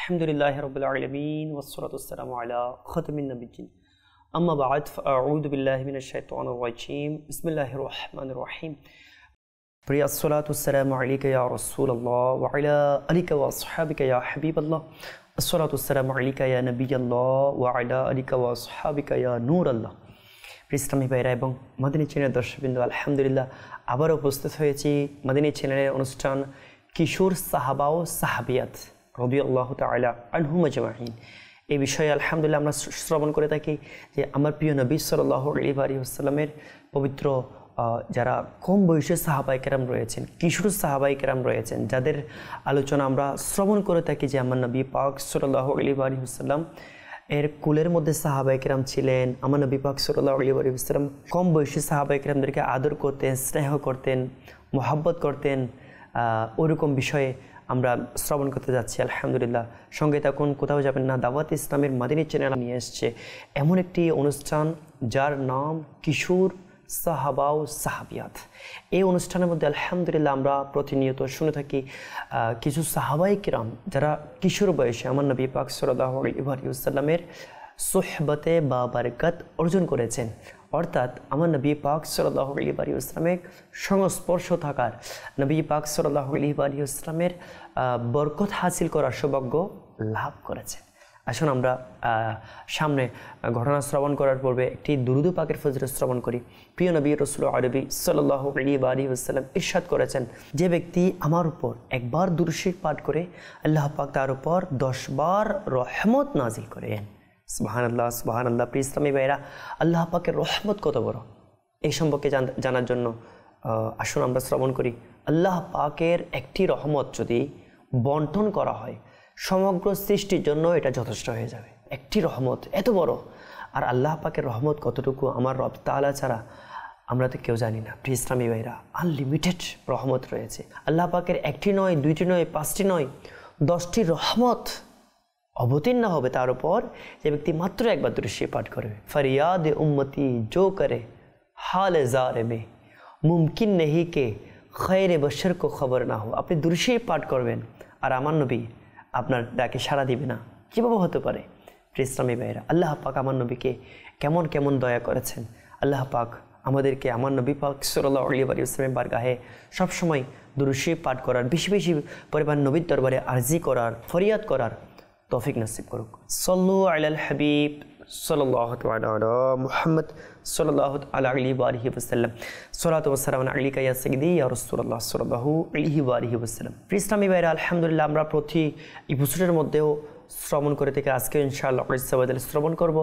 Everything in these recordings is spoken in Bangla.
আলহামদুলিল্লাহি রাব্বিল আলামিন ওয়াসসালাতু ওয়াসসালামু আলা খাতামিন নাবিয়্যিন আম্মা বা'দ ফাআউযু বিল্লাহি মিনাশ শাইতানির রাজীম বিসমিল্লাহির রহমানির রহিম প্রিয় আসসালাতু ওয়াসসালামু আলাইকা ইয়া রাসূলুল্লাহ ওয়া আলা আলিকা ওয়া আসহাবিকা ইয়া হাবিবাল্লাহ আসসালাতু ওয়াসসালামু আলাইকা ইয়া নবিয়াল্লাহ ওয়া আলা আলিকা ওয়া আসহাবিকা ইয়া নূরাল্লাহ। ইসলামী ভাইরা এবং মাদানী চ্যানেলের দর্শকবৃন্দ, আলহামদুলিল্লাহ আবারও উপস্থিত হয়েছি মাদানী চ্যানেলের অনুষ্ঠান কিশোর সাহাবা ও সাহাবিয়াত রাদিয়াল্লাহু তাআলা আনহুম আজমাইন। এই বিষয়ে আলহামদুলিল্লাহ আমরা শ্রবণ করে থাকি যে আমার প্রিয় নবী সাল্লাল্লাহু আলাইহি ওয়াসাল্লামের পবিত্র যারা কম বয়সী সাহাবায়ে কেরাম রয়েছেন, কিশোর সাহাবায়ে কেরাম রয়েছেন, যাদের আলোচনা আমরা শ্রবণ করে থাকি যে আমার নবী পাক সাল্লাল্লাহু আলাইহি ওয়াসাল্লাম এর কুলের মধ্যে সাহাবায়ে কেরাম ছিলেন। আমার নবী পাক সাল্লাল্লাহু আলাইহি ওয়াসাল্লাম কম বয়সী সাহাবায়ে কেরামদেরকে আদর করতেন, স্নেহ করতেন, মোহাব্বত করতেন। ওরকম বিষয়ে আমরা শ্রবণ করতে যাচ্ছি আলহামদুলিল্লাহ। সঙ্গে তখন কোথাও যাবেন না, দাওয়াত ইসলামের মাদানী চ্যানেল নিয়ে এসছে এমন একটি অনুষ্ঠান যার নাম কিশোর সাহাবা ও সাহাবিয়াত। এই অনুষ্ঠানের মধ্যে আলহামদুলিল্লাহ আমরা প্রতিনিয়ত শুনে থাকি কিছু সাহাবায়ে কেরাম যারা কিশোর বয়সে আমার নবী পাক সাল্লাল্লাহু আলাইহি ওয়াসাল্লামের সোহবতে বা বারাকাত অর্জন করেছেন, অর্থাৎ আমার নবী পাক সাল্লাল্লাহু আলাইহি ওয়াসাল্লামের সংস্পর্শ থাকার, নবী পাক সাল্লাল্লাহু আলাইহি ওয়াসাল্লামের বরকত হাসিল করার সৌভাগ্য লাভ করেছেন। আসুন আমরা সামনে ঘটনা শ্রবণ করার পূর্বে একটি দুরূদ পাকের ফজিলত শ্রবণ করি। প্রিয় নবী রাসূল আরবি সাল্লাল্লাহু আলাইহি ওয়াসাল্লাম ইরশাদ করেছেন, যে ব্যক্তি আমার উপর একবার দুরূদ শরীফ পাঠ করে আল্লাহ পাক তার উপর 10 বার রহমত নাজিল করেন। সুবহানাল্লাহ সুবহানাল্লাহ। প্রিয় ইসলামী ভাইরা, আল্লাহ পাকের রহমত কত বড় এই সম্পর্কে জানার জন্য আসুন আমরা শ্রবণ করি। আল্লাহ পাকের একটি রহমত যদি বন্টন করা হয় সমগ্র সৃষ্টির জন্য এটা যথেষ্ট হয়ে যাবে। একটি রহমত এত বড়, আর আল্লাহ পাকের রহমত কতটুকু আমার রব তাআলা ছাড়া আমরা তো কেউ জানি না। প্রিয় ইসলামী ভাইরা, আনলিমিটেড রহমত রয়েছে আল্লাহ পাকের। একটি নয়, দুইটি নয়, 5টি নয়, 10টি রহমত অবতীর্ণ হবে তার উপর যে ব্যক্তি মাত্র একবার দুরূদ শরীফ পাঠ করবে। ফরিয়াদ উম্মতি জো করে হাল জারে মে মুমকিন নেহি কে খৈরে বশর কো খবর না হো। আপনি দুরূদ শরীফ পাঠ করবেন আর আমার নবী আপনার ডাকে সাড়া দিবে না, কীভাবে হতে পারে? প্রিয় ইসলামী ভাইরা, আল্লাহ পাক আমার নবীকে কেমন কেমন দয়া করেছেন। আল্লাহ পাক আমাদেরকে আমার নবী পাক সাল্লাল্লাহু আলাইহি ওয়াসাল্লামের বারগাহে সবসময় দুরূদ শরীফ পাঠ করার, বেশি বেশি পরিমাণ নবীর দরবারে আরজি করার, ফরিয়াদ করার তৌফিক নসিব করুক। সাল্লু আলাল হাবিব সাল্লাল্লাহু আলা মুহাম্মদ সাল্লাল্লাহু আলাইহি ওয়াসাল্লাম। সালাতু ওয়া সালামু আলাইকা ইয়া সাইয়্যিদি ইয়া রাসূলুল্লাহ সাল্লাল্লাহু আলাইহি ওয়াসাল্লাম। প্রিয় ইসলামী ভাইরা, আলহামদুলিল্লাহ আমরা প্রতি এপিসোডের মধ্যেও শ্রবণ করে থেকে আজকে ইনশাআল্লাহ শ্রবণ করব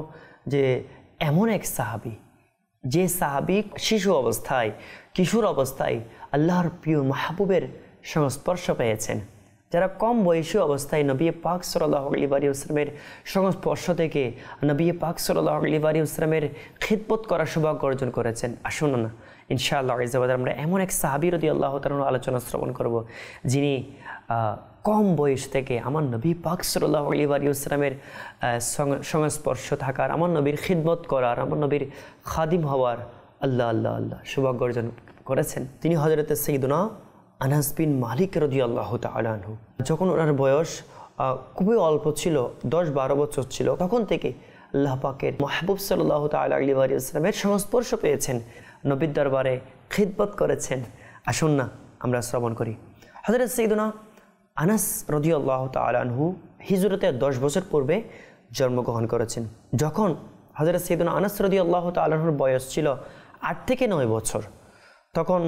যে এমন এক সাহাবী, যে সাহাবী শিশু অবস্থায়, কিশোর অবস্থায় আল্লাহর প্রিয় মাহবুবের সংস্পর্শ পেয়েছেন, যারা কম বয়সী অবস্থায় নবী পাক সাল্লাল্লাহু আলাইহি ওয়াসাল্লামের সংস্পর্শ থেকে নবী পাক সাল্লাল্লাহু আলাইহি ওয়াসাল্লামের খিদমত করার সৌভাগ্য অর্জন করেছেন। আসুন না ইনশাআল্লাহ আমরা এমন এক সাহাবী রাদিয়াল্লাহু তাআলার আলোচনা শ্রবণ করব, যিনি কম বয়স থেকে আমার নবী পাক সাল্লাল্লাহু আলাইহি ওয়াসাল্লামের সংস্পর্শ থাকার, আমার নবীর খিদমত করার, আমার নবীর খাদিম হওয়ার আল্লাহ আল্লাহ আল্লাহ সৌভাগ্য অর্জন করেছেন। তিনি হযরত সাইয়্যিদুনা আনাস বিন মালিক রাদিয়াল্লাহু তাআলা আনহু। যখন ওনার বয়স খুবই অল্প ছিল, 10-12 বছর ছিল, তখন থেকে আল্লাহ পাকের মাহবুব সাল্লাল্লাহু তাআলা আলাইহি ওয়াসাল্লামের সংস্পর্শ পেয়েছেন, নবীর দরবারে খিদমত করেছেন। আসুন না আমরা শ্রবণ করি। হযরত সাইয়্যিদুনা আনাস রাদিয়াল্লাহু তাআলা আনহু হিজরতের 10 বছর পূর্বে জন্মগ্রহণ করেছেন। যখন হযরত সাইয়্যিদুনা আনাস রাদিয়াল্লাহু তাআলা আনহুর বয়স ছিল 8 থেকে 9 বছর, তখন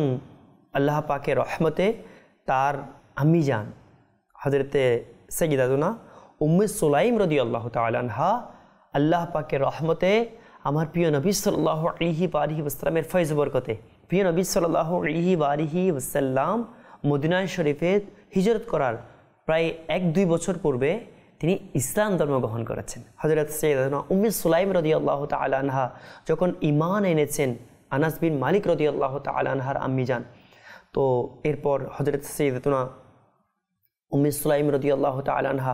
আল্লাহ পাকের রহমতে তার আম্মি জান হযরতে সাইয়্যিদাতুনা উম্মে সুলাইম রাদিয়াল্লাহু তাআলা আনহা আল্লাহ পাকের রহমতে আমার প্রিয় নবী সাল্লাল্লাহু আলাইহি ওয়াসাল্লামের ফয়জ বরকতে প্রিয় নবী সাল্লাল্লাহু আলাইহি ওয়াসাল্লাম মদিনা শরীফে হিজরত করার প্রায় 1-2 বছর পূর্বে তিনি ইসলাম ধর্ম গ্রহণ করেছেন। হযরত সাইয়্যিদাতুনা উম্মে সুলাইম রাদিয়াল্লাহু তাআলা আনহা যখন ঈমান এনেছেন আনাস বিন মালিক রাদিয়াল্লাহু তাআলা আনহার আম্মি জান, তো এরপর হযরত সাইয়্যিদাতুনা উম্মে সুলাইম রাদিয়াল্লাহু তাআলা আনহা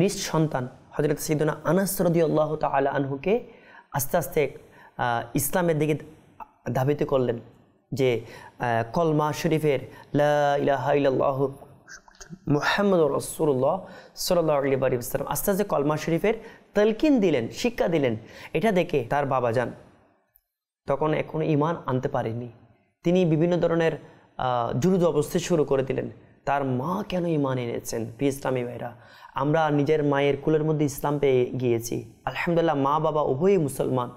নিজ সন্তান হযরত সাইয়্যিদুনা আনাস রাদিয়াল্লাহু তাআলা আনহুকে আস্তে আস্তে ইসলামের দিকে ধাবিত করলেন, যে কলমা শরীফের লা ইলাহা ইল্লাল্লাহু মুহাম্মদুর রাসূলুল্লাহ সাল্লাল্লাহু আলাইহি ওয়াসাল্লাম আস্তে আস্তে কলমা শরীফের তালকিন দিলেন, শিক্ষা দিলেন। এটা দেখে তার বাবাজান তখন এখনো ঈমান আনতে পারেনি। তিনি বিভিন্ন ধরনের জুলুদ অবস্থা শুরু করে দিলেন। তার মা কেন ঈমান এনেছেন? প্রিয় ইসলামী ভাইরা, আমরা নিজের মায়ের কুলের মধ্যে ইসলাম পেয়ে গিয়েছি, আলহামদুলিল্লাহ। মা বাবা উভয়ই মুসলমান,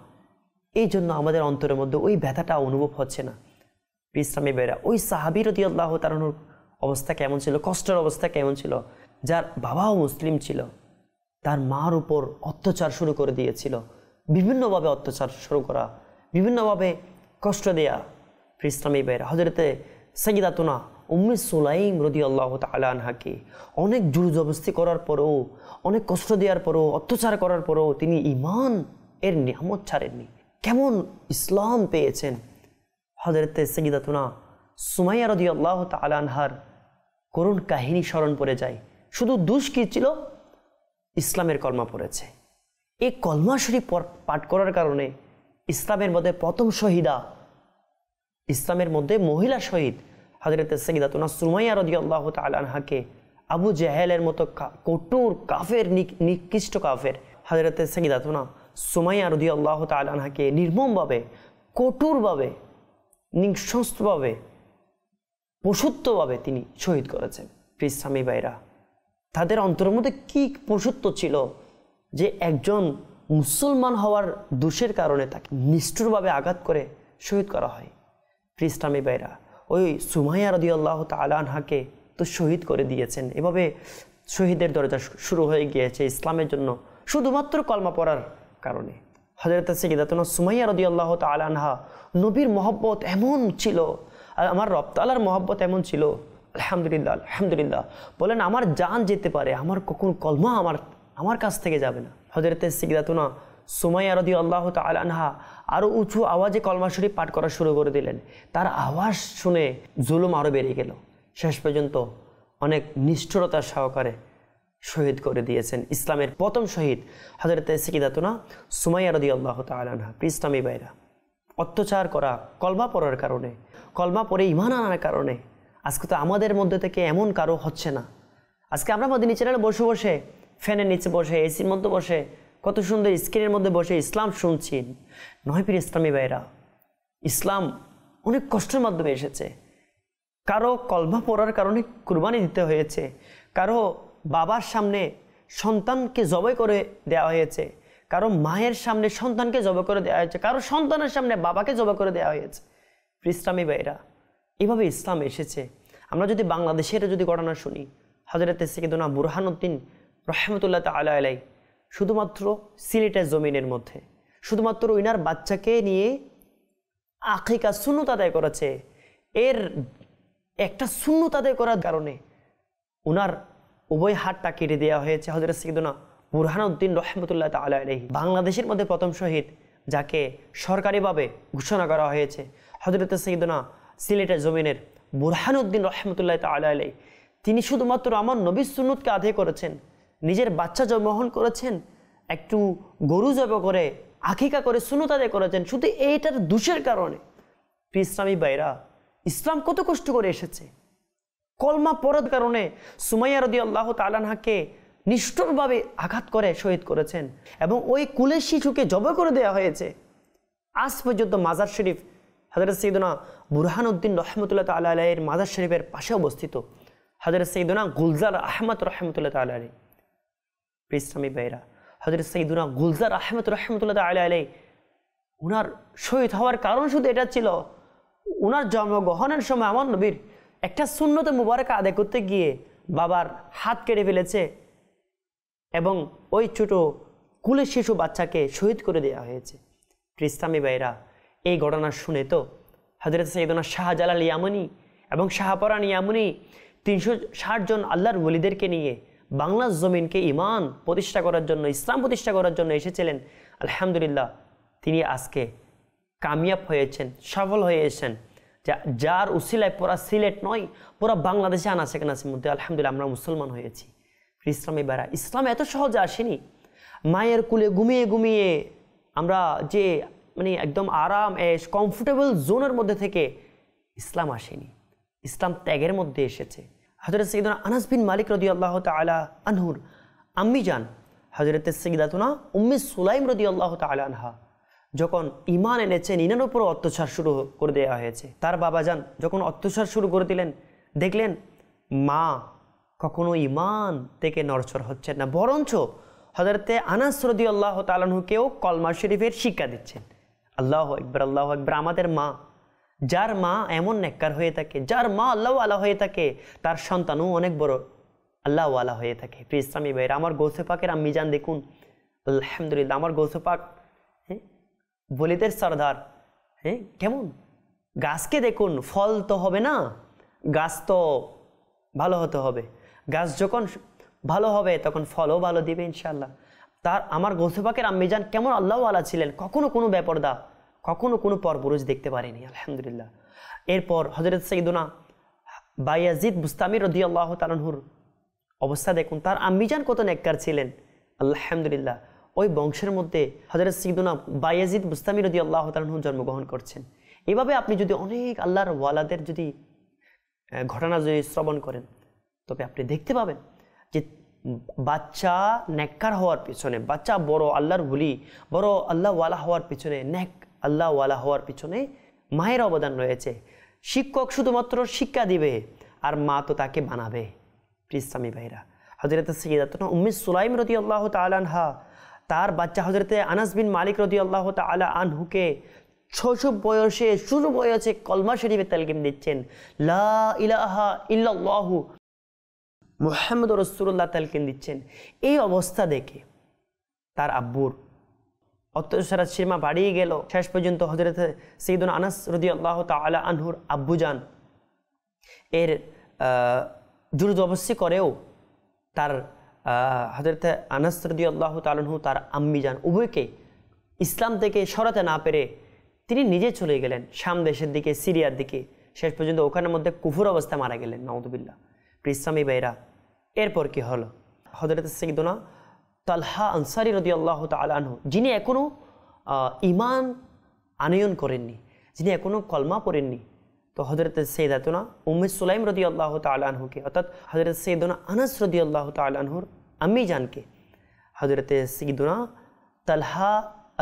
এই জন্য আমাদের অন্তরের মধ্যে ওই ব্যথাটা অনুভব হচ্ছে না। প্রিয় ইসলামী ভাইরা, ওই সাহাবী রাদিয়াল্লাহু তাআলার অবস্থা কেমন ছিল, কষ্টের অবস্থা কেমন ছিল, যার বাবাও মুসলিম ছিল, তার মার উপর অত্যাচার শুরু করে দিয়েছিল, বিভিন্নভাবে অত্যাচার শুরু করা, বিভিন্নভাবে কষ্ট দেয়া। প্রিয় ইসলামী ভাইরা, হযরতে সাইয়্যিদাতুনা উম্মে সুলাইম রাদিয়াল্লাহু তাআলা আনহাকে অনেক জোর জবরদস্তি করার পরেও, অনেক কষ্ট দেওয়ার পরেও, অত্যাচার করার পরেও তিনি ঈমান এর নিয়ামত ছাড়েননি। কেমন ইসলাম পেয়েছেন। হযরতে সাইয়্যিদাতুনা সুমাইয়া রাদিয়াল্লাহু তাআলা আনহার করুণ কাহিনী স্মরণ পড়ে যায়। শুধু দোষ কি ছিল? ইসলামের কলমা পড়েছে। এই কলমা শরীফ পাঠ করার কারণে ইসলামের মধ্যে প্রথম শহীদা, ইসলামের মধ্যে মহিলা শহীদ হযরতে সাইয়্যিদাতুনা সুমাইয়া রাদিয়াল্লাহু তাআলা আনহাকে আবু জেহেলের মতো কঠোর কাফের, নিকৃষ্ট কাফের হযরতে সাইয়্যিদাতুনা সুমাইয়া রাদিয়াল্লাহু তাআলা আনহাকে নির্মমভাবে, কঠোরভাবে, নৃশংসভাবে, পশুত্বভাবে তিনি শহীদ করেছেন। প্রিয় ইসলামী ভাইরা, তাদের অন্তরের মধ্যে কি পশুত্ব ছিল যে একজন মুসলমান হওয়ার দোষের কারণে তাকে নিষ্ঠুরভাবে আঘাত করে শহীদ করা হয়। প্রিয় ইসলামী ভাইরা, ওই সুমাইয়া রাদিয়াল্লাহু তাআলা আনহাকে তো শহীদ করে দিয়েছেন। এভাবে শহীদের দরজা শুরু হয়ে গিয়েছে ইসলামের জন্য, শুধুমাত্র কলমা পড়ার কারণে। হযরত সাইয়্যিদাতুনা সুমাইয়া রাদিয়াল্লাহু তাআলা আনহা নবীর মহব্বত এমন ছিল, আর আমার রব তাআলার মহব্বত এমন ছিল, আলহামদুলিল্লাহ আলহামদুলিল্লাহ বলেন, আমার জান যেতে পারে, আমার কখন কলমা আমার কাছ থেকে যাবে না। হযরত সাইয়্যিদাতুনা সুমাইয়া রাদিয়াল্লাহু তাআলা আনহা আরও উঁচু আওয়াজে কলমা শরীফ পাঠ করা শুরু করে দিলেন। তার আওয়াজ শুনে জুলুম আরও বেড়ে গেল। শেষ পর্যন্ত অনেক নিষ্ঠুরতার সহকারে শহীদ করে দিয়েছেন ইসলামের প্রথম শহীদ হযরত সাইয়্যিদাতুনা সুমাইয়া রাদিয়াল্লাহু তাআলা আনহা। প্রিয় ইসলামী ভাইরা, অত্যাচার করা কলমা পড়ার কারণে, কলমা পড়ে ঈমান আনার কারণে আজকে তো আমাদের মধ্যে থেকে এমন কারো হচ্ছে না। আজকে আমরা মাদিনী চ্যানেলে বসে বসে, ফ্যানের নিচে বসে, এসির মধ্যে বসে, কত সুন্দর স্ক্রিনের মধ্যে বসে ইসলাম শুনছি। নয় প্রিয় ইসলামী ভাইরা, ইসলাম অনেক কষ্টের মাধ্যমে এসেছে। কারো কলমা পড়ার কারণে কুরবানি দিতে হয়েছে, কারো বাবার সামনে সন্তানকে জবাই করে দেওয়া হয়েছে, কারো মায়ের সামনে সন্তানকে জবাই করে দেওয়া হয়েছে, কারো সন্তানের সামনে বাবাকে জবাই করে দেওয়া হয়েছে। প্রিয় ইসলামী ভাইরা, এভাবে ইসলাম এসেছে। আমরা যদি বাংলাদেশের যদি ঘটনা শুনি, হযরত সাইয়্যিদুনা বুরহানুদ্দিন রাহমাতুল্লাহ তাআলা আলাইহি শুধুমাত্র সিলেটের জমিনের মধ্যে শুধুমাত্র ইনার বাচ্চাকে নিয়ে আকিকা সুন্নত আদায় করেছে। এর একটা সুন্নত আদায় করার কারণে উনার উভয় হাতটা কেটে দেওয়া হয়েছে। হযরত সাইয়্যিদুনা বুরহানুদ্দিন রাহমাতুল্লাহ তাআলা আলাইহি বাংলাদেশের মধ্যে প্রথম শহীদ, যাকে সরকারিভাবে ঘোষণা করা হয়েছে। হযরত সাইয়্যিদুনা সিলেটের জমিনের বুরহানুদ্দিন রাহমাতুল্লাহ তাআলা আলাইহি, তিনি শুধুমাত্র আমার নবীর সুন্নতকে আদায় করেছেন, নিজের বাচ্চা জন্মগ্রহণ করেছেন, একটু গরু জবাই করে আকিকা করে সুন্নত আদায় করেছেন, শুধু এইটার দোষের কারণে। প্রিয় ইসলামী ভাইরা, ইসলাম কত কষ্ট করে এসেছে। কলমা পড়ার কারণে সুমাইয়া রাদিয়াল্লাহু তাআলা আনহাকে নিষ্ঠুরভাবে আঘাত করে শহীদ করেছেন এবং ওই কুলের শিশুকে জবাই করে দেওয়া হয়েছে। আজ পর্যন্ত মাজার শরীফ হযরত সাইয়্যিদুনা বুরহানুদ্দিন রাহমাতুল্লাহ তাআলা আলাইহির মাজার শরীফের পাশে অবস্থিত। হযরত সাইয়্যিদুনা গুলজার আহমদ রাহমাতুল্লাহ তাআলা আলাইহি, প্রিয় ইসলামী ভাইরা, হযরত সাইয়্যিদুনা গুলজার আহমদ রাহমাতুল্লাহ তাআলা আলাইহি উনার শহীদ হওয়ার কারণ শুধু এটা ছিল, উনার জন্মগ্রহণের সময় আমার নবীর একটা সুন্নতে মুবারক আদায় করতে গিয়ে বাবার হাত কেটে ফেলেছে এবং ওই ছোট কুলের শিশু বাচ্চাকে শহীদ করে দেওয়া হয়েছে। প্রিয় ইসলামী ভাইরা, এই ঘটনা শুনে তো হযরত সাইয়্যিদুনা শাহজালাল ইয়ামানি এবং শাহপরান ইয়ামানি 360 জন আল্লাহর ওলিদেরকে নিয়ে বাংলার জমিনকে ঈমান প্রতিষ্ঠা করার জন্য, ইসলাম প্রতিষ্ঠা করার জন্য এসেছিলেন। আলহামদুলিল্লাহ, তিনি আজকে কামিয়াব হয়েছেন, সফল হয়েছেন। যার উসিলায় পুরা সিলেট নয়, পুরা বাংলাদেশে আনাচে কানাচের মধ্যে আলহামদুলিল্লাহ আমরা মুসলমান হয়েছি। ইসলামী বারা, ইসলাম এত সহজে আসেনি। মায়ের কুলে ঘুমিয়ে ঘুমিয়ে আমরা যে একদম আরাম কমফোর্টেবল জোনের মধ্যে থেকে ইসলাম আসেনি। ইসলাম ত্যাগের মধ্যে এসেছে। হযরত সাইয়্যিদুনা আনাস বিন মালিক রাদিয়াল্লাহু তাআলা আনহুর আম্মি জান হযরত সাইয়্যিদাতুনা উম্মে সুলাইম রাদিয়াল্লাহু তাআলা আনহা যখন ঈমান এনেছেন, ইনার উপর অত্যাচার শুরু করে দেওয়া হয়েছে। তার বাবা যান যখন অত্যাচার শুরু করে দিলেন, দেখলেন মা কখনো ঈমান থেকে নড়চড় হচ্ছেন না, বরঞ্চ হযরতে আনাস রাদিয়াল্লাহু তাআলা আনহুকেও কলমা শরীফের শিক্ষা দিচ্ছেন। আল্লাহু আকবার, আল্লাহু আকবার। আমাদের মা, যার মা এমন নেককার হয়ে থাকে, যার মা আল্লাহওয়ালা হয়ে থাকে, তার সন্তানও অনেক বড় আল্লাহওয়ালা হয়ে থাকে। প্রিয় ইসলামী ভাইরা, আমার গৌসে পাকের আম্মি জান দেখুন, আলহামদুলিল্লাহ, আমার গৌসে পাক বলিদের সরদার, কেমন গাছকে দেখুন, ফল তো হবে না, গাছ তো ভালো হতে হবে। গাছ যখন ভালো হবে তখন ফলও ভালো দিবে ইনশাআল্লাহ। তার আমার গৌসে পাকের আম্মি জান কেমন আল্লাহওয়ালা ছিলেন, কখনো কোনো বেপরদা, কখনো কোনো পরপুরুষ দেখতে পারেনি, আলহামদুলিল্লাহ। এরপর হযরত সাইয়্যিদুনা বায়াজিদ বুস্তামি রাদিয়াল্লাহু তাআলা আনহুর অবস্থা দেখুন, তার আম্মি জান কত নেককার ছিলেন, আলহামদুলিল্লাহ। ওই বংশের মধ্যে হযরত সাইয়্যিদুনা বায়াজিদ বুস্তামি রাদিয়াল্লাহু তাআলা আনহু জন্মগ্রহণ করছেন। এভাবে আপনি যদি অনেক আল্লাহর ওয়ালাদের যদি ঘটনা যদি শ্রবণ করেন, তবে আপনি দেখতে পাবেন যে বাচ্চা নেককার হওয়ার পিছনে, বাচ্চা বড় আল্লাহর ওলি, বড় আল্লাহওয়ালা হওয়ার পিছনে, নেক আল্লাহওয়ালা হওয়ার পিছনে মায়ের অবদান রয়েছে। শিক্ষক শুধুমাত্র শিক্ষা দিবে, আর মা তো তাকে বানাবে। ইসলামী ভাইরা, হযরত সাইয়্যিদাতুনা উম্মে সুলাইম রাদিয়াল্লাহু তাআলা আনহা তার বাচ্চা হযরতে আনাস বিন মালিক রাদিয়াল্লাহু তাআলা আনহুকে শুরু বয়সে কলমা শরীফে তালকিন দিচ্ছেন, লা ইলাহা ইল্লাল্লাহু মুহাম্মাদুর রাসূলুল্লাহ তালকিন দিচ্ছেন। এই অবস্থা দেখে তার আব্বুর অত্যাচারের সীমা বাড়িয়ে গেল। শেষ পর্যন্ত হযরত সাইয়্যিদুনা আনাস রাদিয়াল্লাহু তাআলা আনহুর আব্বুজান এর জোর জবরদস্তি করেও তার হযরত আনাস রাদিয়াল্লাহু তাআলা আনহু তার আম্মি জান উভয়কে ইসলাম থেকে সরাতে না পেরে তিনি নিজে চলে গেলেন শাম দেশের দিকে, সিরিয়ার দিকে। শেষ পর্যন্ত ওখানের মধ্যে কুফর অবস্থা মারা গেলেন, নাউযুবিল্লাহ। ইসলামী ভাইরা, এরপর কি হলো? হযরত সাইয়্যিদুনা তালহা আনসারী রাদিয়াল্লাহু তাআলা আনহু, যিনি এখনো ঈমান আনয়ন করেননি, যিনি এখনো কলমা পড়েননি, তো হযরত সাইয়্যিদাতুনা উম্মে সুলাইম রাদিয়াল্লাহু তাআলা আনহুকে, অর্থাৎ হযরত সাইয়্যিদুনা আনাস রাদিয়াল্লাহু তাআলা আনহুর আম্মি জানকে হযরত সাইয়্যিদুনা তালহা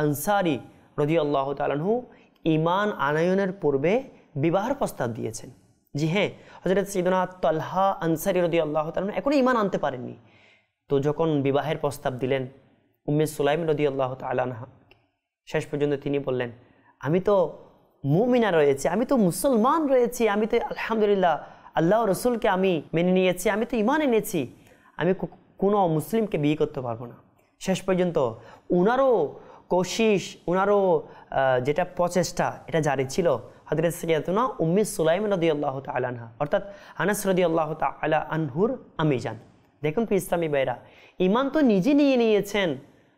আনসারী রাদিয়াল্লাহু তাআলা আনহু ঈমান আনয়নের পূর্বে বিবাহের প্রস্তাব দিয়েছেন। জি হ্যাঁ, হযরত সাইয়্যিদুনা তালহা আনসারী রাদিয়াল্লাহু তাআলা এখনো ঈমান আনতে পারেননি। তো যখন বিবাহের প্রস্তাব দিলেন উম্মে সুলাইম রাদিয়াল্লাহু তাআলা আনহা, শেষ পর্যন্ত তিনি বললেন, আমি তো মুমিনা রয়েছে, আমি তো মুসলমান রয়েছি, আমি তো আলহামদুলিল্লাহ আল্লাহ রসুলকে আমি মেনে নিয়েছি, আমি তো ঈমান এনেছি, আমি কোনো মুসলিমকে বিয়ে করতে পারবো না। শেষ পর্যন্ত উনারও কোশিশ, উনারও যেটা প্রচেষ্টা, এটা জারি ছিল হযরত সাইয়্যিদাতুনা উম্মে সুলাইম রাদিয়াল্লাহু তাআলা আনহা, অর্থাৎ আনাস রাদিয়াল্লাহু তাআলা আনহুর আম্মি জান। দেখুন ইসলামী ভাইরা, ঈমান তো নিজে নিয়ে নিয়েছেন,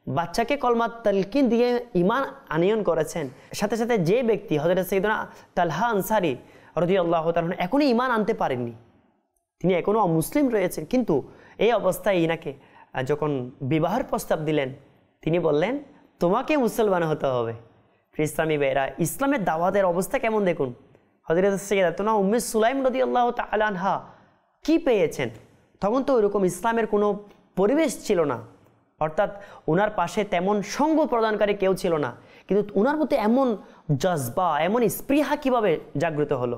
বাচ্চাকে কলমা তালকিন দিয়ে ঈমান আনয়ন করেছেন। সাথে সাথে যে ব্যক্তি হযরত সাইয়্যিদুনা তালহা আনসারী রাদিয়াল্লাহু তাআলা এখনো ঈমান আনতে পারেননি, তিনি এখনো অমুসলিম রয়েছেন, কিন্তু এই অবস্থায় ইনাকে যখন বিবাহের প্রস্তাব দিলেন, তিনি বললেন তোমাকে মুসলমান হতে হবে। ইসলামী ভাইরা, ইসলামের দাওয়াতের অবস্থা কেমন দেখুন। হযরত সাইয়্যিদাতুনা উম্মে সুলাইম রাদিয়াল্লাহু তাআলা আনহা কি পেয়েছেন? তখন তো ওইরকম ইসলামের কোনো পরিবেশ ছিল না, অর্থাৎ ওনার পাশে তেমন সঙ্গ প্রদানকারী কেউ ছিল না, কিন্তু ওনার মধ্যে এমন জজবা, এমন স্পৃহা কিভাবে জাগ্রত হলো?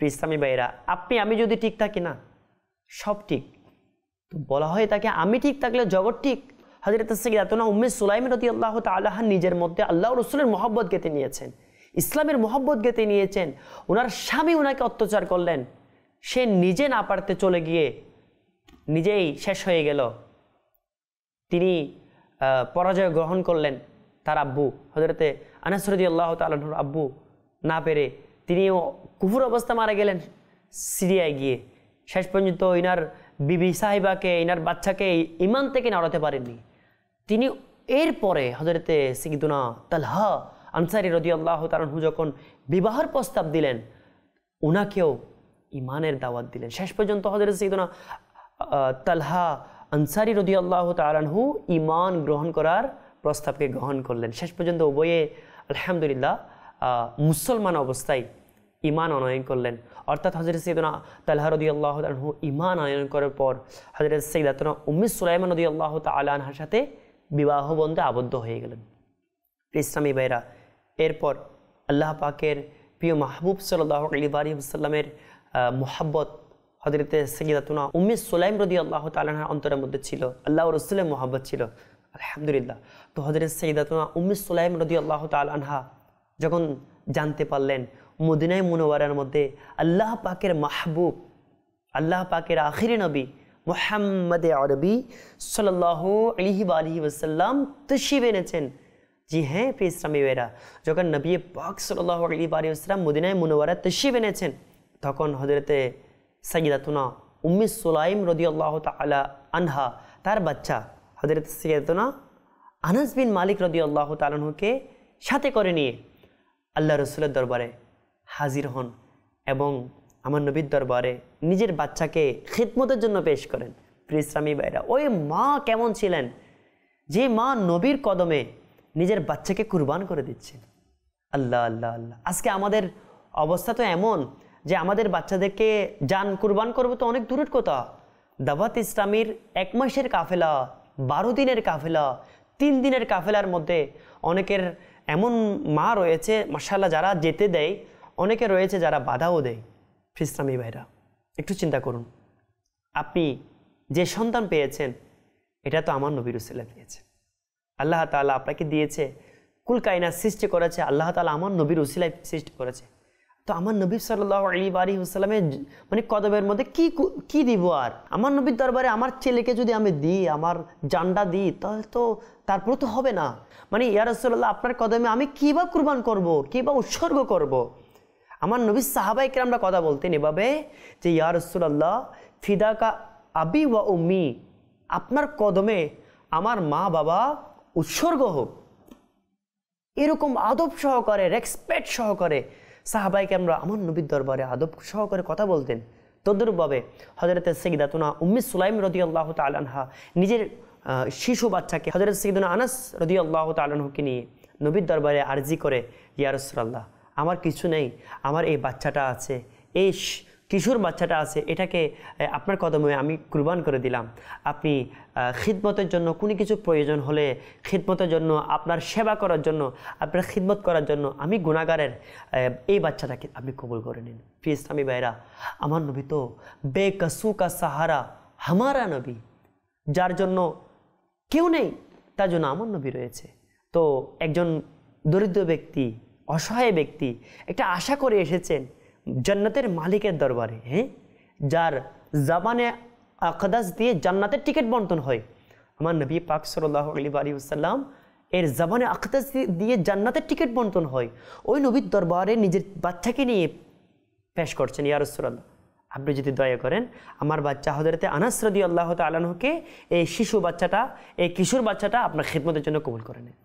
ইসলামী ভাইরা, আপনি আমি যদি ঠিক থাকি না, সব ঠিক। তো বলা হয় তাকে আমি ঠিক থাকলে জগৎ ঠিক। হযরত সাইয়্যিদাতুনা উম্মে সুলাইম রাদিয়াল্লাহু তাআলা নিজের মধ্যে আল্লাহ রাসূলের মহব্বত গেঁথে নিয়েছেন, ইসলামের মহব্বত গেঁথে নিয়েছেন। ওনার স্বামী ওনাকে অত্যাচার করলেন, সে নিজে না পারতে চলে গিয়ে নিজেই শেষ হয়ে গেল। তিনি পরাজয় গ্রহণ করলেন। তার আব্বু হযরতে আনাস রাদিয়াল্লাহু তাআলা আনহুর আব্বু না পেরে তিনিও কুফর অবস্থা মারা গেলেন সিরিয়ায় গিয়ে। শেষ পর্যন্ত ইনার বিবি সাহিবাকে, ইনার বাচ্চাকে ঈমান থেকে নাড়াতে পারেননি তিনি। এরপরে হযরতে সাইয়্যিদুনা তালহা আনসারী রাদিয়াল্লাহু তাআলা আনহু যখন বিবাহের প্রস্তাব দিলেন, ওনাকেও ঈমানের দাওয়াত দিলেন। শেষ পর্যন্ত হযরত সাইয়্যিদুনা তালহা আনসারী রাদিয়াল্লাহু তাআলা আনহু ঈমান গ্রহণ করার প্রস্তাবকে গ্রহণ করলেন। শেষ পর্যন্ত উভয়ে আলহামদুলিল্লাহ মুসলমান অবস্থায় ঈমান আনয়ন করলেন। অর্থাৎ হযরত সাইয়েদনা তালহা রাদিয়াল্লাহু আনহু ঈমান আনয়ন করার পর হযরত সাইয়্যিদাতুনা উম্মে সুলাইমান রাদিয়াল্লাহু তাআলা আনহার সাথে বিবাহ বন্ধনে আবদ্ধ হয়ে গেলেন। ইসলামী ভাইরা, এরপর আল্লাহ পাকের প্রিয় মাহবুব সাল্লাল্লাহু আলাইহি ওয়াসাল্লামের মুহাব্বত হযরত সাইয়্যিদাতুনা উম্মে সুলাইম রাদিয়াল্লাহু তাআলা আনহার অন্তরের মধ্যে ছিল, আল্লাহ ও রাসূলের মুহাব্বত ছিল। আলহামদুলিল্লাহ। তো হযরত সাইয়্যিদাতুনা উম্মে সুলাইম রাদিয়াল্লাহু তাআলা আনহা যখন জানতে পারলেন মদিনায় মুনাওয়ারার মধ্যে আল্লাহ পাকের মাহবুব, আল্লাহ পাকের আখিরি নবী মুহাম্মদ আরবি সাল্লাল্লাহু আলাইহি ওয়াসাল্লাম তশরিফ এনেছেন। জি হ্যাঁ প্রিয় ইসলামী ভাইরা, যখন নবী পাক সাল্লাল্লাহু আলাইহি ওয়াসাল্লাম মদিনায় মুনাওয়ারায় তশরিফ এনেছেন, তখন হযরতে সাইয়্যিদাতুনা উম্মে সুলাইম রাদিয়াল্লাহু তাআলা আনহা তার বাচ্চা হযরত সাইয়্যিদাতুনা আনাস বিন মালিক রাদিয়াল্লাহু তাআলা আনহুকে সাথে করে নিয়ে আল্লাহ রাসূলের দরবারে হাজির হন এবং আমার নবীর দরবারে নিজের বাচ্চাকে খিদমতের জন্য পেশ করেন। প্রিয় ইসলামী ভাইরা, ওই মা কেমন ছিলেন যে মা নবীর কদমে নিজের বাচ্চাকে কুরবান করে দিচ্ছেন। আল্লাহ আল্লাহ আল্লাহ। আজকে আমাদের অবস্থা তো এমন যে আমাদের বাচ্চাদেরকে জান কুরবান করবো তো অনেক দূরের কথা। দাওয়াত ইসলামীর 1 মাসের কাফেলা, 12 দিনের কাফেলা, 3 দিনের কাফেলার মধ্যে অনেকের এমন মা রয়েছে মাশাআল্লাহ যারা যেতে দেয়, অনেকে রয়েছে যারা বাধাও দেয়। ইসলামী ভাইরা, একটু চিন্তা করুন, আপনি যে সন্তান পেয়েছেন এটা তো আমার নবীর উসিলায় পেয়েছে। আল্লাহ তাআলা আপনাকে দিয়েছে, কুল কায়নাত সৃষ্টি করেছে আল্লাহ তাআলা আমার নবীর উসিলায় সৃষ্টি করেছে। তো আমার নবী সাল্লাল্লাহু আলাইহি ওয়াসাল্লামের মানে কদমের মধ্যে কি দিব? আর আমার নবীর দরবারে আমার ছেলেকে যদি আমি দিই, আমার জানটা দিই, তাহলে তো তারপরে তো হবে না। মানে ইয়া রাসূলুল্লাহ, আপনার কদমে আমি কিবা কুরবান করব, কিবা উৎসর্গ করব। আমার নবী সাহাবায়ে কেরামরা কথা বলতেন এভাবে যে ইয়া রাসূলুল্লাহ ফিদাকা আবি ওয়া উম্মি, আপনার কদমে আমার মা বাবা উৎসর্গ হোক। এরকম আদব সহকারে, রেসপেক্ট সহকারে সাহাবায়ে কেরামরা আমার নবীর দরবারে আদব সহকারে কথা বলতেন। তদ্রূপভাবে হযরত সাইয়্যিদাতুনা উম্মে সুলাইম রাদিয়াল্লাহু তাআলা আনহা নিজের শিশু বাচ্চাকে হযরত সাইয়্যিদুনা আনাস রাদিয়াল্লাহু তাআলা আনহুকে নিয়ে নবীর দরবারে আরজি করে, ইয়া রাসূলুল্লাহ আমার কিছু নেই, আমার এই বাচ্চাটা আছে, এই কিশোর বাচ্চাটা আছে, এটাকে আপনার কদমে আমি কুরবান করে দিলাম। আপনি খিদমতের জন্য কোনো কিছু প্রয়োজন হলে, খিদমতের জন্য, আপনার সেবা করার জন্য, আপনার খিদমত করার জন্য আমি গুনাহগারের এই বাচ্চাটাকে আপনি কবুল করে নিন। প্রিয় ইসলামী ভাইরা, আমার নবী তো বেকসু কা সাহারা হামারা নবী, যার জন্য কেউ নেই তার জন্য আমার নবী রয়েছে। তো একজন দরিদ্র ব্যক্তি, অসহায় ব্যক্তি একটা আশা করে এসেছেন জান্নাতের মালিকের দরবারে, হ্যাঁ, যার জাবানে আকদাস দিয়ে জান্নাতের টিকিট বন্টন হয়। আমার নবী পাক সাল্লাল্লাহু আলাইহি ওয়াসাল্লাম এর জাবানে আকদাস দিয়ে জান্নাতের টিকিট বন্টন হয়। ওই নবীর দরবারে নিজের বাচ্চাকে নিয়ে পেশ করছেন, ইয়া রাসূলুল্লাহ আপনি যদি দয়া করেন আমার বাচ্চা হযরতে আনাস রাদিয়াল্লাহু তাআলা আনহুকে, এই শিশু বাচ্চাটা, এই কিশোর বাচ্চাটা আপনার খিদমতের জন্য কবুল করে নেন।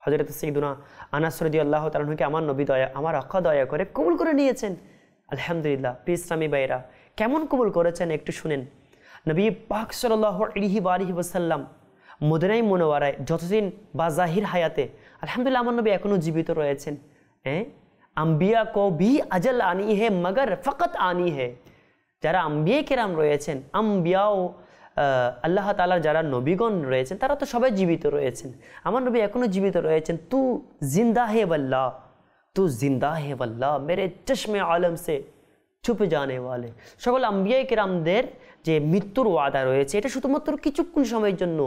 হযরত সাইয়্যিদুনা আনাস রাদিয়াল্লাহু তাআলা আনহুকে আমার নবী আমার আকা দয়া করে কবুল করে নিয়েছেন। আলহামদুলিল্লাহ। প্রিয় ইসলামী ভাইরা, কেমন কবুল করেছেন একটু শুনেন। নবী পাক সাল্লাল্লাহু আলাইহি ওয়াসাল্লাম মদিনায় মুনাওয়ারায় যতদিন বা জাহির হায়াতে, আলহামদুলিল্লাহ আমার নবী এখনো জীবিত রয়েছেন। হ্যাঁ, আম্বিয়া কো ভি আজল আনি হে মগর ফকত আনি হে। যারা আম্বিয়া কেরাম রয়েছেন, আম্বিয়াও আল্লাহ তাআলার যারা নবীগণ রয়েছেন তারা তো সবাই জীবিত রয়েছেন, আমার নবী এখনো জীবিত রয়েছেন। তু জিন্দা হে ওয়াল্লাহ, তু জিন্দা হে ওয়াল্লাহ মেরে চশমে আলম সে ছুপে জানে ওয়ালে। সকল আম্বিয়া কেরামদের যে মৃত্যুর ওয়াদা রয়েছে এটা শুধুমাত্র কিছুক্ষণ সময়ের জন্য।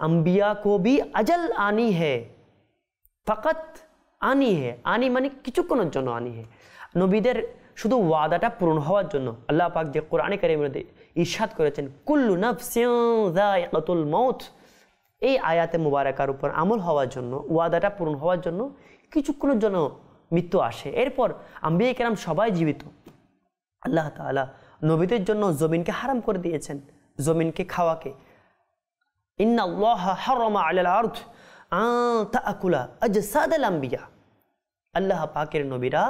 আম্বিয়া কো ভি আজল আনি হে ফকত আনি হে, আনি মানে কিছুক্ষণের জন্য আনি হে। নবীদের শুধু ওয়াদাটা পূরণ হওয়ার জন্য আল্লাহ পাক যে কোরআনে কারীমের মধ্যে ইরশাদ করেছেন কুল্লু নাফসিন যায়িকাতুল মাউত, এই আয়াতে মুবারাকার উপর আমল হওয়ার জন্য, ওয়াদাটা পূরণ হওয়ার জন্য কিছুক্ষণের জন্য মৃত্যু আসে, এরপর আম্বিয়া কেরাম সবাই জীবিত। আল্লাহ তাআলা নবীদের জন্য জমিনকে হারাম করে দিয়েছেন, জমিনকে খাওয়াকে। ইন্নাল্লাহা হারামা আলাল আরদ আন তাআকুলা আজসাদাল আম্বিয়া। আল্লাহ পাকের নবীরা,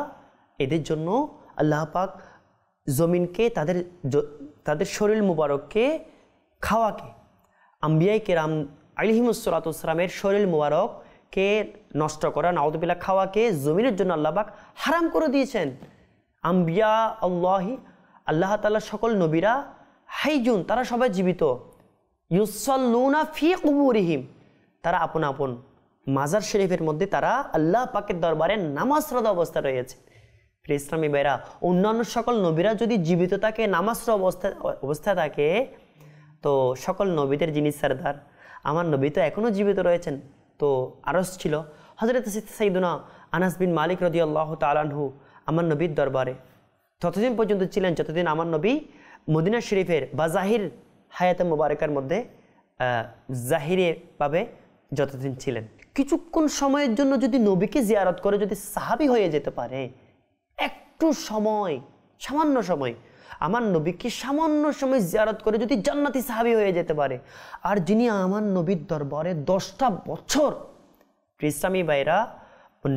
এদের জন্য আল্লাহ পাক জমিনকে তাদের শরীর মুবারককে খাওয়াকে, আম্বিয়া কেরাম আলাইহিমুস সালাতু ওয়াস সালামের শরীর মুবারককে নষ্ট করা, নাউযুবিল্লাহ খাওয়াকে জমিনের জন্য আল্লাহ পাক হারাম করে দিয়েছেন। আম্বিয়া আল্লাহি, আল্লাহ তাআলা সকল নবীরা, হাইজুন, তারা সবাই জীবিত, ইউসাল্লুনা ফি কুবুরিহিম, তারা আপন আপন মাজার শরীফের মধ্যে তারা আল্লাহ পাকের দরবারে নামাজরত অবস্থা রয়েছে। ইসলামী ভাইরা, অন্যান্য সকল নবীরা যদি জীবিত থাকে, নামাজরত অবস্থা থাকে, তো সকল নবীদের যিনি সরদার, আমার নবী তো এখনও জীবিত রয়েছেন। তো আরশ ছিল, হযরত সাইয়্যিদুনা আনাস বিন মালিক রাদিয়াল্লাহু তাআলা আনহু আমার নবীর দরবারে ততদিন পর্যন্ত ছিলেন যতদিন আমার নবী মদিনা শরীফের বা জাহির হায়াতে মুবারাকার মধ্যে জাহিরিভাবে যতদিন ছিলেন। কিছুক্ষণ সময়ের জন্য যদি নবীকে জিয়ারত করে যদি সাহাবী হয়ে যেতে পারে, একটু সময়, সামান্য সময়, আমার নবীকে সামান্য সময় জিয়ারত করে যদি জান্নাতি সাহাবী হয়ে যেতে পারে, আর যিনি আমার নবীর দরবারে 10টা বছর, ইসলামী ভাইরা,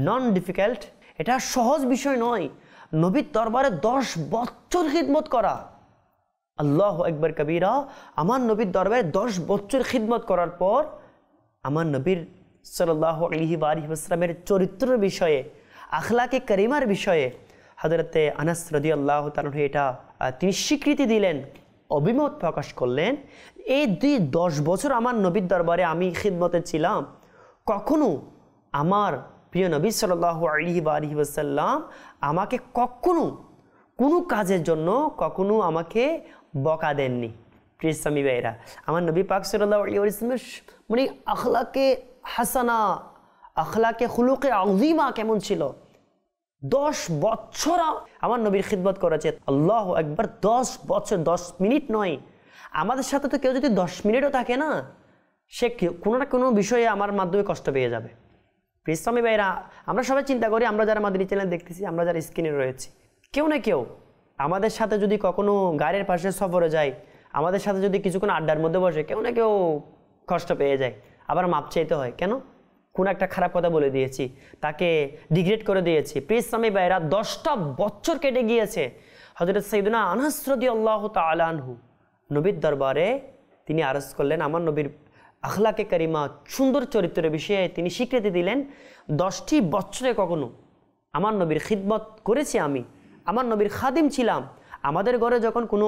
নন ডিফিকাল্ট, এটা সহজ বিষয় নয়। নবীর দরবারে 10 বছর খিদমত করা, আল্লাহু আকবার কবীরা। আমার নবীর দরবারে 10 বছর খিদমত করার পর আমার নবীর সাল্লাল্লাহু আলাইহি ওয়াসাল্লামের চরিত্রের বিষয়ে, আখলাকে করিমার বিষয়ে হযরতে আনাস রাদিয়াল্লাহু তাআলা এটা তিনি স্বীকৃতি দিলেন, অভিমত প্রকাশ করলেন। এই 10 বছর আমার নবীর দরবারে আমি খিদমতে ছিলাম, কখনো আমার প্রিয় নবী সাল্লাল্লাহু আলাইহি ওয়াসাল্লাম আমাকে কখনো কোনো কাজের জন্য কখনো আমাকে বকা দেননি। প্রিয় ইসলামী ভাইরা, আমার নবী পাক সাল্লাল্লাহু আলাইহি ওয়াসাল্লামের মানে আখলাকে হাসানা, আখলাকে খুলুকে আযীমা কেমন ছিল। 10 বছর আমার নবীর খিদমত করেছে, আল্লাহু আকবার। 10 বছর, 10 মিনিট নয়। আমাদের সাথে তো কেউ যদি 10 মিনিটও থাকে না, সে কোনো না কোনো বিষয়ে আমার মাধ্যমে কষ্ট পেয়ে যাবে। ইসলামী ভাইরা, আমরা সবাই চিন্তা করি, আমরা যারা মাদানী চ্যানেল দেখতেছি, আমরা যারা স্ক্রিনে রয়েছি, কেউ না কেউ আমাদের সাথে যদি কখনো গাড়ির পাশে সফরে যায়, আমাদের সাথে যদি কিছুক্ষণ আড্ডার মধ্যে বসে, কেউ না কেউ কষ্ট পেয়ে যায়, আবার মাপ চাইতে হয়। কেন? কোনো একটা খারাপ কথা বলে দিয়েছি, তাকে ডিগ্রেড করে দিয়েছি। প্রিয় ইসলামী ভাইরা, 10টা বছর কেটে গিয়েছে। হযরত সাইয়্যিদুনা আনাস রাদিয়াল্লাহু তাআলা আনহু নবীর দরবারে তিনি আরজ করলেন, আমার নবীর আখলাকে কারিমা, সুন্দর চরিত্রের বিষয়ে তিনি স্বীকৃতি দিলেন। 10টি বছরে কখনো আমার নবীর খিদমত করেছি, আমি আমার নবীর খাদিম ছিলাম। আমাদের ঘরে যখন কোনো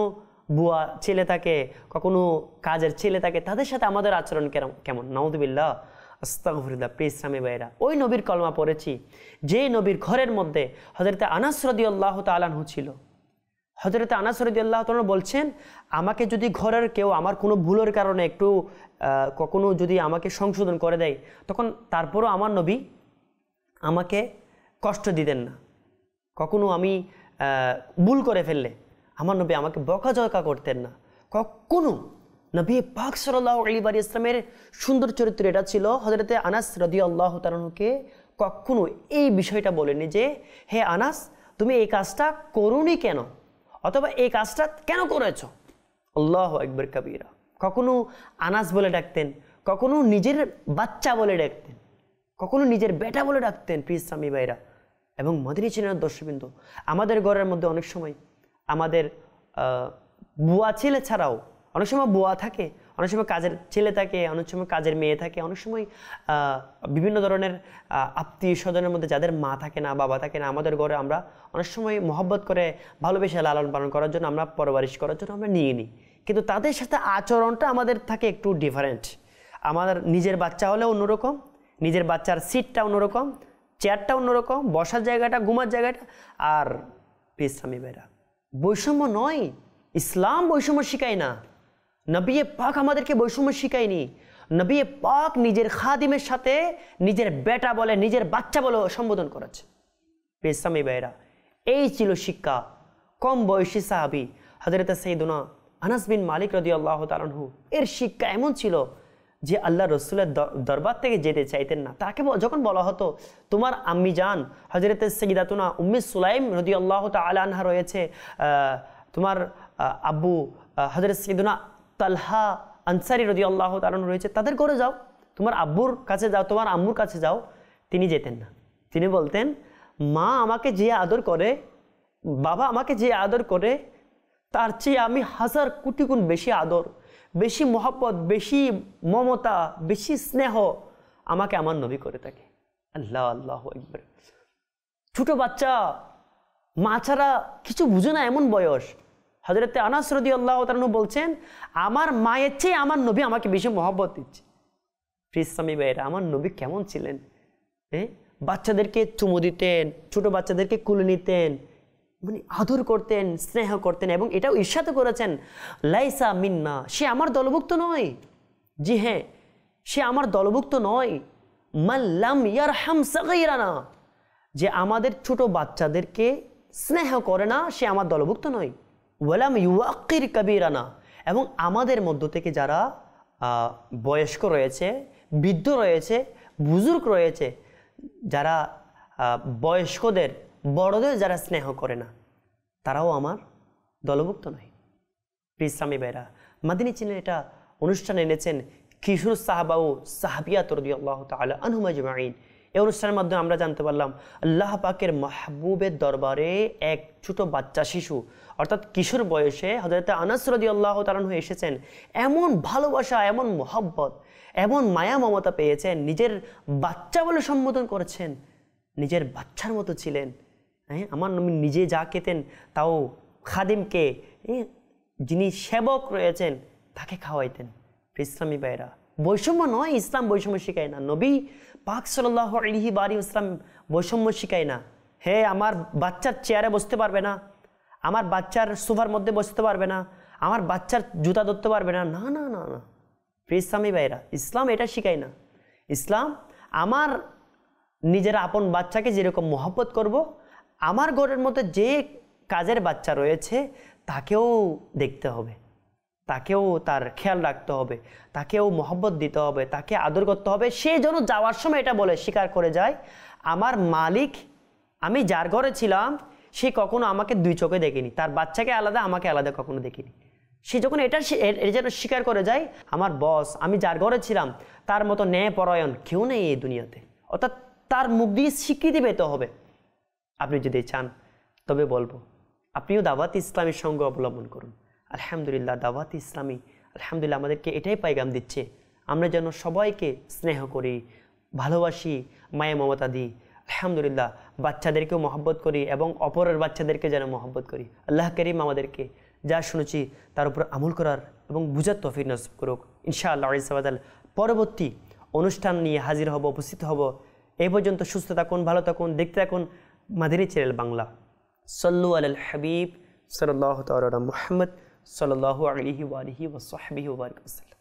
বুয়া ছেলে থাকে, কখনো কাজের ছেলে থাকে, তাদের সাথে আমাদের আচরণ কেমন? নাউযুবিল্লাহ, আস্তাগফিরুল্লাহ। প্রিয় ইসলামী ভাইরা, ওই নবীর কলমা পড়েছি, যে নবীর ঘরের মধ্যে হযরতে আনাস রাদিয়াল্লাহু তাআলা আনহু ছিল। হযরতে আনাস রাদিয়াল্লাহু তাআলা বলছেন, আমাকে যদি ঘরের কেউ আমার কোনো ভুলের কারণে একটু কখনো যদি আমাকে সংশোধন করে দেয়, তখন তারপরও আমার নবী আমাকে কষ্ট দিতেন না। কখনো আমি ভুল করে ফেললে আমার নবী আমাকে বকাঝকা করতেন না। কখনো নবী পাক সাল্লাল্লাহু আলাইহি ওয়াসাল্লামের সুন্দর চরিত্র এটা ছিল, হযরতে আনাস রাদিয়াল্লাহু তাআলা আনহুকে কখনো এই বিষয়টা বলেনি যে, হে আনাস, তুমি এই কাজটা করোনি কেন, অথবা এই কাজটা কেন করেছো। আল্লাহু আকবার কবীরা। কখনো আনাস বলে ডাকতেন, কখনো নিজের বাচ্চা বলে ডাকতেন, কখনো নিজের বেটা বলে ডাকতেন। প্রিয় ইসলামী ভাইরা এবং মাদানী চ্যানেলের দর্শকবৃন্দ, আমাদের ঘরের মধ্যে অনেক সময় আমাদের বুয়া ছেলে ছাড়াও অনেক সময় বুয়া থাকে, অনেক সময় কাজের ছেলে থাকে, অনেক সময় কাজের মেয়ে থাকে, অনেক সময় বিভিন্ন ধরনের আত্মীয় স্বজনের মধ্যে যাদের মা থাকে না, বাবা থাকে না, আমাদের ঘরে আমরা অনেক সময় মহব্বত করে ভালোবেসে লালন পালন করার জন্য, আমরা পরবারিশ করার জন্য আমরা নিয়ে নিই। কিন্তু তাদের সাথে আচরণটা আমাদের থাকে একটু ডিফারেন্ট। আমাদের নিজের বাচ্চা হলে অন্যরকম, নিজের বাচ্চার সিটটা অন্যরকম, চেয়ারটা অন্যরকম, বসার জায়গাটা, ঘুমার জায়গাটা। আর ইসলামী ভাইরা, বৈষম্য নয়, ইসলাম বৈষম্য শিখায় না। নবী পাক আমাদেরকে বৈষম্য শিখায়নি। নবী পাক নিজের খাদিমের সাথে নিজের বেটা বলে, নিজের বাচ্চা বলে সম্বোধন করেছে। ইসলামী ভাইরা, এই ছিল শিক্ষা। কম বয়সী সাহাবী হযরত সাইয়্যিদুনা আনাস বিন মালিক রাদিয়াল্লাহু তাআলা আনহু, এর শিক্ষা এমন ছিল যে আল্লাহ রসুলের দরবার থেকে যেতে চাইতেন না। তাকে যখন বলা হতো, তোমার আম্মি জান হযরত সাইয়্যিদাতুনা উম্মে সুলাইম রাদিয়াল্লাহু তাআলা আনহা রয়েছে, তোমার আব্বু হযরত সাইয়্যিদুনা তালহা আনসারী রাদিয়াল্লাহু তাআলা রয়েছে, তাদের ঘরে যাও, তোমার আব্বুর কাছে যাও, তোমার আম্মুর কাছে যাও। তিনি যেতেন না। তিনি বলতেন, মা আমাকে যে আদর করে, বাবা আমাকে যে আদর করে, তার চেয়ে আমি 1000 কোটি গুণ বেশি আদর, বেশি মহব্বত, বেশি মমতা, বেশি স্নেহ আমাকে আমার নবী করে থাকে। আল্লাহ, আল্লাহু আকবার। ছোট বাচ্চা মা ছাড়া কিছু বুঝে না এমন বয়স। হযরতে আনাস রাদিয়াল্লাহু তাআলা বলছেন, আমার মায়ের চেয়ে আমার নবী আমাকে বেশি মহব্বত দিচ্ছে। ইসলামী ভাইয়েরা, আমার নবী কেমন ছিলেন? বাচ্চাদেরকে চুমু দিতেন, ছোট বাচ্চাদেরকে কুলে নিতেন, মানে আদর করতেন, স্নেহ করতেন, এবং এটাও ইরশাদ করেছেন, লাইসা মিন্না, সে আমার দলভুক্ত নয়। জি হ্যাঁ, সে আমার দলভুক্ত নয়। মাল্লাম ইয়ারহাম সাগীরানা, যে আমাদের ছোট বাচ্চাদেরকে স্নেহ করে না, সে আমার দলভুক্ত নয়। ওয়ালাম ইউআক্কির কাবীরানা, এবং আমাদের মধ্য থেকে যারা বয়স্ক রয়েছে, বৃদ্ধ রয়েছে, বুজুর্গ রয়েছে, যারা বয়স্কদের, বড়দের যারা স্নেহ করে না, তারাও আমার দলভুক্ত নয়। ইসলামী ভাইরা, মাদিনী চ্যানেল এটা অনুষ্ঠান এনেছেন কিশোর সাহাবা ও সাহাবিয়াত রাদিয়াল্লাহু তাআলা আনহুম আজমাইন। এই অনুষ্ঠানের মাধ্যমে আমরা জানতে পারলাম আল্লাহ পাকের মাহবুবের দরবারে এক ছোট বাচ্চা শিশু, অর্থাৎ কিশোর বয়সে হযরত আনাস রাদিয়াল্লাহু তাআলা আনহু এসেছেন। এমন ভালোবাসা, এমন মহব্বত, এমন মায়া মমতা পেয়েছেন, নিজের বাচ্চা বলে সম্বোধন করেছেন, নিজের বাচ্চার মতো ছিলেন। আমার নবী নিজে যা খেতেন তাও খাদিমকে, যিনি সেবক রয়েছেন, তাকে খাওয়াইতেন। ইসলামী ভাইরা, বৈষম্য নয়, ইসলাম বৈষম্য শিখায় না। নবী পাক সাল্লাল্লাহু আলাইহি ওয়াসাল্লাম বৈষম্য শিখায় না। হে, আমার বাচ্চার চেয়ারে বসতে পারবে না, আমার বাচ্চার সোফার মধ্যে বসতে পারবে না, আমার বাচ্চার জুতা ধরতে পারবে না, না না না না। ইসলামী ভাইরা, ইসলাম এটা শিখায় না। ইসলাম আমার নিজের আপন বাচ্চাকে যেরকম মহব্বত করব, আমার ঘরের মধ্যে যে কাজের বাচ্চা রয়েছে তাকেও দেখতে হবে, তাকেও তার খেয়াল রাখতে হবে, তাকেও মহব্বত দিতে হবে, তাকে আদর করতে হবে। সে যেন যাওয়ার সময় এটা বলে, স্বীকার করে যায়, আমার মালিক, আমি যার ঘরে ছিলাম সে কখনো আমাকে দুই চোখে দেখেনি, তার বাচ্চাকে আলাদা, আমাকে আলাদা কখনো দেখিনি। সে যখন এটা যেন স্বীকার করে যায়, আমার বস, আমি যার ঘরে ছিলাম তার মতো ন্যায়পরায়ণ কেউ নেই এই দুনিয়াতে। অর্থাৎ তার মুখ দিয়ে স্বীকৃতি পেতে হবে। আপনি যদি চান তবে বলবো আপনিও দাওয়াত ইসলামের সঙ্গে অবলম্বন করুন। আলহামদুলিল্লাহ, দাওয়াত ইসলামী আলহামদুলিল্লাহ আমাদেরকে এটাই পাইগাম দিচ্ছে, আমরা যেন সবাইকে স্নেহ করি, ভালোবাসি, মায়া মমতা দিই। আলহামদুলিল্লাহ, বাচ্চাদেরকেও মহব্বত করি এবং অপরের বাচ্চাদেরকে যেন মহব্বত করি। আল্লাহ করিম আমাদেরকে যা শুনেছি তার উপর আমল করার এবং বুঝার তৌফিক নসিব করুক। ইনশাআল্লাহ আল্লাহ পরবর্তী অনুষ্ঠান নিয়ে হাজির হব, উপস্থিত হব। এই পর্যন্ত সুস্থ থাকুন, ভালো থাকুন, দেখতে থাকুন মাদানী চ্যানেল বাংলা। সাল্লু আলাল হাবিব সাল্লাল্লাহু তাআলা মুহাম্মদ সাল্লাল্লাহু আলাইহি ওয়া আলিহি ওয়া সাহবিহি ওয়া বারাকাতুহু।